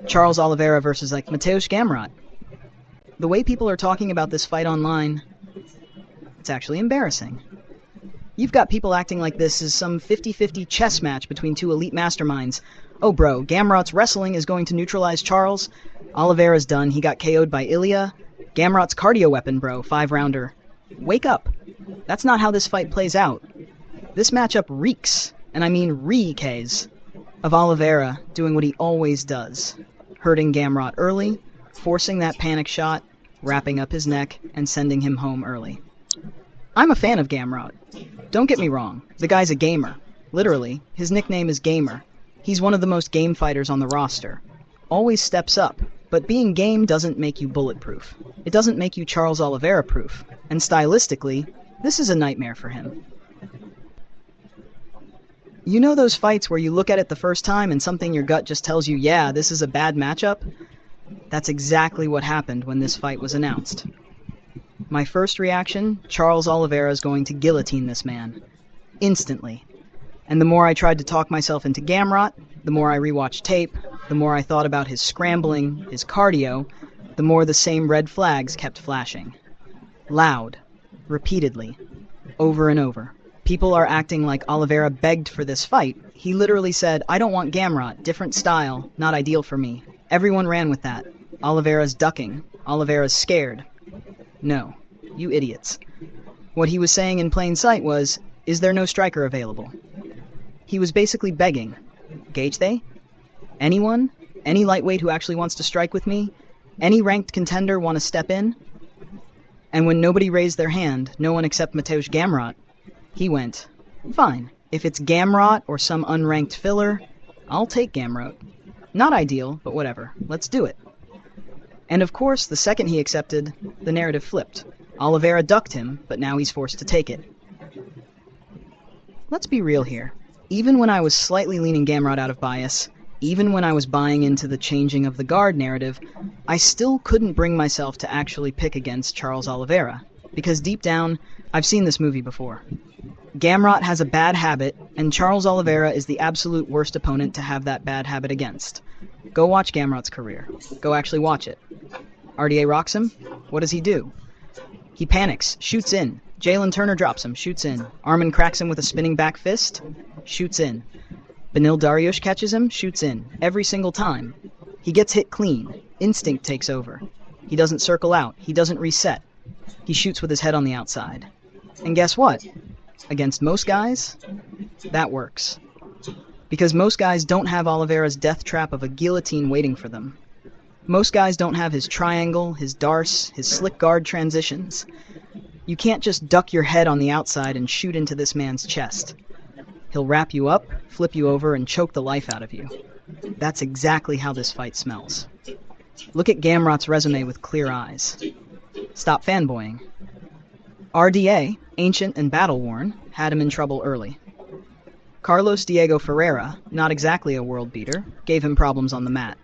Charles Oliveira versus Mateusz Gamrot. The way people are talking about this fight online, it's actually embarrassing. You've got people acting like this is some 50-50 chess match between two elite masterminds. Oh bro, Gamrot's wrestling is going to neutralize Charles. Oliveira's done, he got KO'd by Ilya. Gamrot's cardio weapon, bro, 5-rounder. Wake up. That's not how this fight plays out. This matchup reeks, and I mean re-Ks, of Oliveira doing what he always does. Hurting Gamrot early, forcing that panic shot, wrapping up his neck, and sending him home early. I'm a fan of Gamrot. Don't get me wrong, the guy's a gamer. Literally, his nickname is Gamer. He's one of the most game fighters on the roster. Always steps up, but being game doesn't make you bulletproof. It doesn't make you Charles Oliveira proof, and stylistically, this is a nightmare for him. You know those fights where you look at it the first time and something in your gut just tells you, yeah, this is a bad matchup? That's exactly what happened when this fight was announced. My first reaction, Charles Oliveira is going to guillotine this man. Instantly. And the more I tried to talk myself into Gamrot, the more I rewatched tape, the more I thought about his scrambling, his cardio, the more the same red flags kept flashing. Loud. Repeatedly. Over and over. People are acting like Oliveira begged for this fight. He literally said, I don't want Gamrot, different style, not ideal for me. Everyone ran with that. Oliveira's ducking. Oliveira's scared. No, you idiots. What he was saying in plain sight was, is there no striker available? He was basically begging. Gauge they? Anyone? Any lightweight who actually wants to strike with me? Any ranked contender want to step in? And when nobody raised their hand, no one except Mateusz Gamrot, he went, fine, if it's Gamrot or some unranked filler, I'll take Gamrot. Not ideal, but whatever, let's do it. And of course, the second he accepted, the narrative flipped. Oliveira ducked him, but now he's forced to take it. Let's be real here. Even when I was slightly leaning Gamrot out of bias, even when I was buying into the changing of the guard narrative, I still couldn't bring myself to actually pick against Charles Oliveira, because deep down, I've seen this movie before. Gamrot has a bad habit, and Charles Oliveira is the absolute worst opponent to have that bad habit against. Go watch Gamrot's career. Go actually watch it. RDA rocks him? What does he do? He panics, shoots in. Jalen Turner drops him, shoots in. Arman cracks him with a spinning back fist, shoots in. Benil Dariush catches him, shoots in. Every single time. He gets hit clean. Instinct takes over. He doesn't circle out. He doesn't reset. He shoots with his head on the outside. And guess what? Against most guys, that works. Because most guys don't have Oliveira's death trap of a guillotine waiting for them. Most guys don't have his triangle, his darce, his slick guard transitions. You can't just duck your head on the outside and shoot into this man's chest. He'll wrap you up, flip you over, and choke the life out of you. That's exactly how this fight smells. Look at Gamrot's resume with clear eyes. Stop fanboying. RDA, ancient and battle-worn, had him in trouble early. Carlos Diego Ferreira, not exactly a world beater, gave him problems on the mat.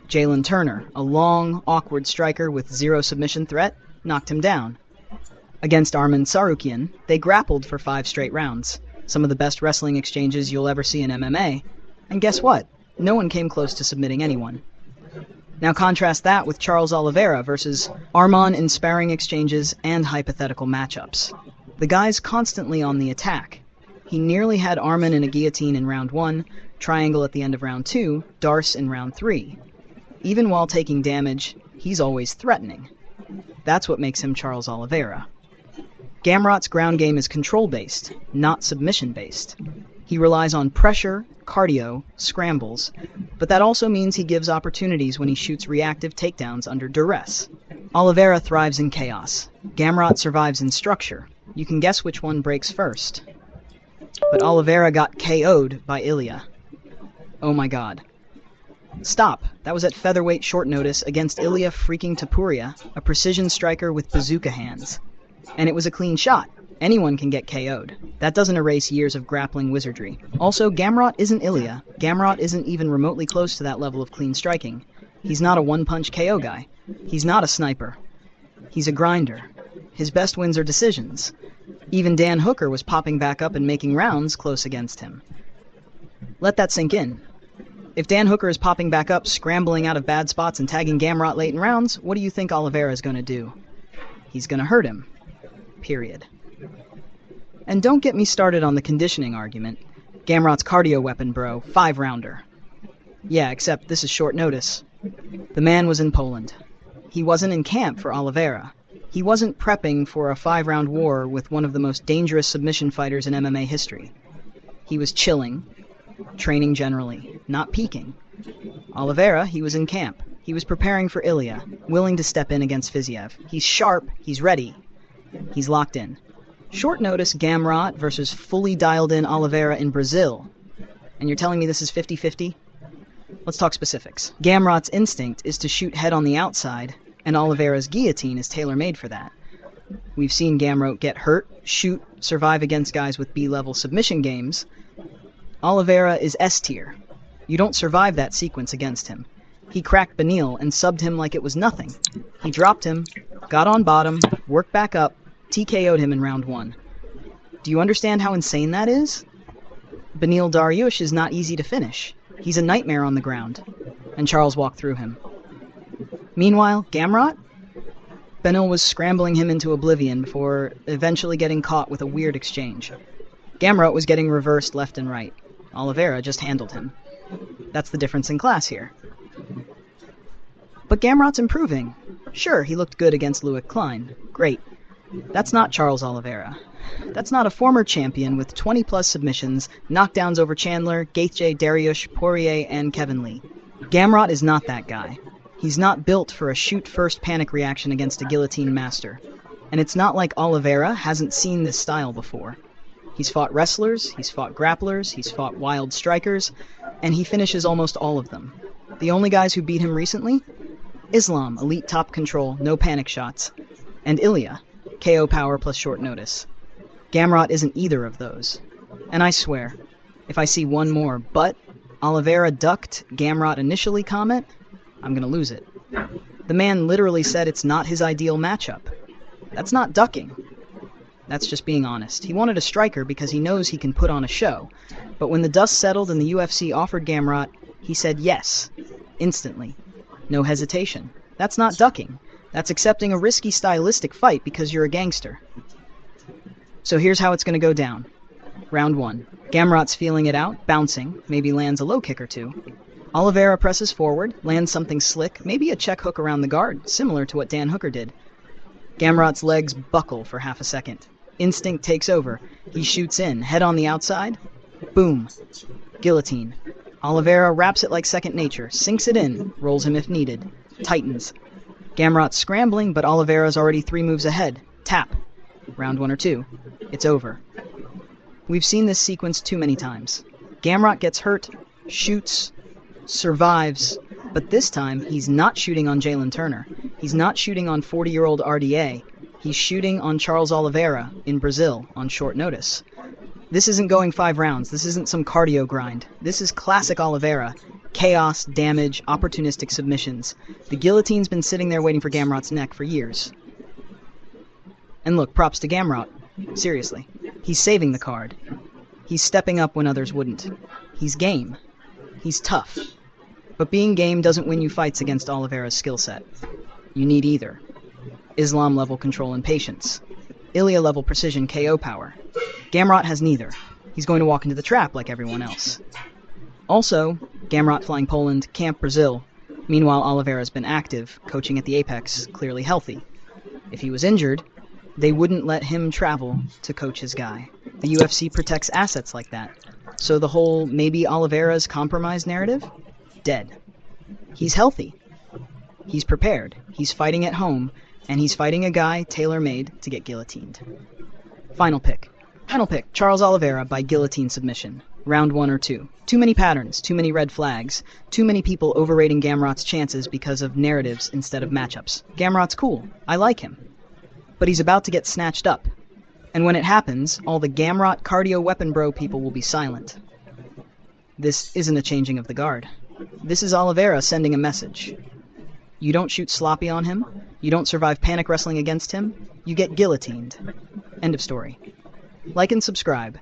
Jalen Turner, a long, awkward striker with zero submission threat, knocked him down. Against Arman Tsarukyan, they grappled for 5 straight rounds, some of the best wrestling exchanges you'll ever see in MMA, and guess what? No one came close to submitting anyone. Now contrast that with Charles Oliveira versus Arman in sparring exchanges and hypothetical matchups. The guy's constantly on the attack. He nearly had Arman in a guillotine in round 1, triangle at the end of round 2, darce in round 3. Even while taking damage, he's always threatening. That's what makes him Charles Oliveira. Gamrot's ground game is control-based, not submission-based. He relies on pressure, cardio, scrambles, but that also means he gives opportunities when he shoots reactive takedowns under duress. Oliveira thrives in chaos. Gamrot survives in structure. You can guess which one breaks first. But Oliveira got KO'd by Ilya. Oh my god. Stop. That was at featherweight short notice against Ilya freaking Topuria, a precision striker with bazooka hands. And it was a clean shot. Anyone can get KO'd. That doesn't erase years of grappling wizardry. Also, Gamrot isn't Ilya. Gamrot isn't even remotely close to that level of clean striking. He's not a one-punch KO guy. He's not a sniper. He's a grinder. His best wins are decisions. Even Dan Hooker was popping back up and making rounds close against him. Let that sink in. If Dan Hooker is popping back up, scrambling out of bad spots and tagging Gamrot late in rounds, what do you think Oliveira is going to do? He's going to hurt him. Period. And don't get me started on the conditioning argument. Gamrot's cardio weapon, bro. 5-rounder. Yeah, except this is short notice. The man was in Poland. He wasn't in camp for Oliveira. He wasn't prepping for a 5-round war with one of the most dangerous submission fighters in MMA history. He was chilling, training generally, not peaking. Oliveira, he was in camp. He was preparing for Ilya, willing to step in against Fiziev. He's sharp, he's ready. He's locked in. Short notice Gamrot versus fully dialed in Oliveira in Brazil. And you're telling me this is 50-50? Let's talk specifics. Gamrot's instinct is to shoot head on the outside, and Oliveira's guillotine is tailor-made for that. We've seen Gamrot get hurt, shoot, survive against guys with B-level submission games. Oliveira is S-tier. You don't survive that sequence against him. He cracked Beneil and subbed him like it was nothing. He dropped him, got on bottom, worked back up, TKO'd him in round 1. Do you understand how insane that is? Beneil Dariush is not easy to finish. He's a nightmare on the ground. And Charles walked through him. Meanwhile, Gamrot? Beneil was scrambling him into oblivion before eventually getting caught with a weird exchange. Gamrot was getting reversed left and right. Oliveira just handled him. That's the difference in class here. But Gamrot's improving. Sure, he looked good against Louis Klein. Great. That's not Charles Oliveira. That's not a former champion with 20-plus submissions, knockdowns over Chandler, Gaethje, Dariush, Poirier, and Kevin Lee. Gamrot is not that guy. He's not built for a shoot-first panic reaction against a guillotine master. And it's not like Oliveira hasn't seen this style before. He's fought wrestlers, he's fought grapplers, he's fought wild strikers, and he finishes almost all of them. The only guys who beat him recently? Islam, elite top control, no panic shots. And Ilya, KO power plus short notice. Gamrot isn't either of those. And I swear, if I see one more "but Oliveira ducked Gamrot initially" comment, I'm gonna lose it. The man literally said it's not his ideal matchup. That's not ducking. That's just being honest. He wanted a striker because he knows he can put on a show. But when the dust settled and the UFC offered Gamrot, he said yes. Instantly. No hesitation. That's not ducking. That's accepting a risky stylistic fight because you're a gangster. So here's how it's going to go down. Round 1. Gamrot's feeling it out, bouncing, maybe lands a low kick or two. Oliveira presses forward, lands something slick, maybe a check hook around the guard, similar to what Dan Hooker did. Gamrot's legs buckle for half a second. Instinct takes over. He shoots in, head on the outside. Boom. Guillotine. Oliveira wraps it like second nature, sinks it in, rolls him if needed. Tightens. Gamrot's scrambling, but Oliveira's already 3 moves ahead. Tap. Round 1 or 2. It's over. We've seen this sequence too many times. Gamrot gets hurt, shoots, survives, but this time he's not shooting on Jalen Turner. He's not shooting on 40-year-old RDA. He's shooting on Charles Oliveira in Brazil on short notice. This isn't going 5 rounds. This isn't some cardio grind. This is classic Oliveira. Chaos, damage, opportunistic submissions. The guillotine's been sitting there waiting for Gamrot's neck for years. And look, props to Gamrot. Seriously. He's saving the card. He's stepping up when others wouldn't. He's game. He's tough. But being game doesn't win you fights against Oliveira's skill set. You need either. Islam-level control and patience. Ilya-level precision KO power. Gamrot has neither. He's going to walk into the trap like everyone else. Also, Gamrot flying Poland, Camp Brazil. Meanwhile, Oliveira's been active, coaching at the Apex, clearly healthy. If he was injured, they wouldn't let him travel to coach his guy. The UFC protects assets like that. So the whole maybe Oliveira's compromised narrative? Dead. He's healthy. He's prepared. He's fighting at home, and he's fighting a guy tailor-made to get guillotined. Final pick. Charles Oliveira by guillotine submission. Round 1 or 2. Too many patterns, too many red flags, too many people overrating Gamrot's chances because of narratives instead of matchups. Gamrot's cool. I like him. But he's about to get snatched up. And when it happens, all the Gamrot cardio weapon bro people will be silent. This isn't a changing of the guard. This is Oliveira sending a message. You don't shoot sloppy on him, you don't survive panic wrestling against him, you get guillotined. End of story. Like and subscribe.